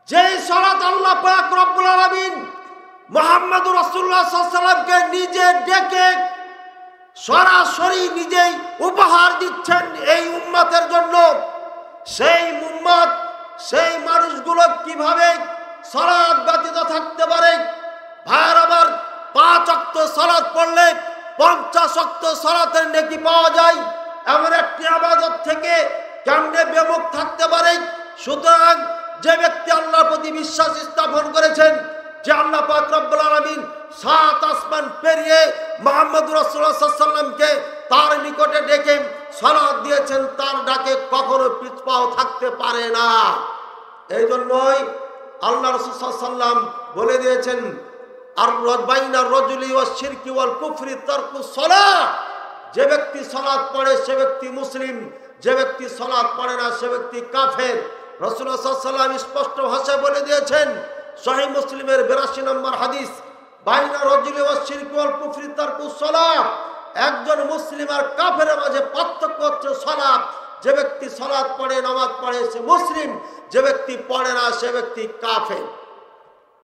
যেই সালাত আল্লাহ পাক রব্বুল আলামিন মুহাম্মদুর রাসূলুল্লাহ সাল্লাল্লাহু আলাইহি সাল্লামকে নিজে ডেকে সরাসরি নিজেই উপহার দিচ্ছেন এই উম্মতের জন্য, সেই উম্মত সেই মানুষগুলো কিভাবে সালাত ব্যতীত থাকতে পারে? ভাইয়ের আমার, 5 ওয়াক্ত সালাত পড়লে 50 ওয়াক্ত সালাতের নেকি পাওয়া যায়। এমন একটি ইবাদত থেকে কেমনে বিমুখ থাকতে পারে? সুতরাং যে ব্যক্তি আল্লাহর প্রতি বিশ্বাস স্থাপন করেছেন, যে আল্লাহ পাক রব্বুল আলামিন 7 আসমান পেরিয়ে মুহাম্মদুর রাসূলুল্লাহ সাল্লাল্লাহু আলাইহি সাল্লামকে তার নিকটে ডেকে সালাত দিয়েছেন, তার ডাকে কখনো পিছপাও থাকতে পারে না। এই জন্যই আল্লাহ রাসূল সাল্লাল্লাহু আলাইহি সাল্লাম বলে দিয়েছেন, আর বাইনা রাজুলি ওয়াশ শিরকি ওয়াল কুফরি তারকুস সালাহ। যে ব্যক্তি সালাত পড়ে সে ব্যক্তি মুসলিম, যে ব্যক্তি সালাত পড়ে না সে ব্যক্তি কাফের। রাসূলুল্লাহ সাল্লাল্লাহু আলাইহি সাল্লাম স্পষ্ট ভাষায় বলে দিয়েছেন, সহিহ মুসলিমের 82 নম্বর হাদিস, বাইনা রাজুলি ওয়াশ শিরকি ওয়াল কুফরি তারকুস সালাহ। একজন মুসলিম আর কাফেরের মাঝে পার্থক্য হচ্ছে সালাত। যে ব্যক্তি সালাত পড়ে, নামাজ পড়ে সে মুসলিম, যে ব্যক্তি পড়ে না সে ব্যক্তি কাফের।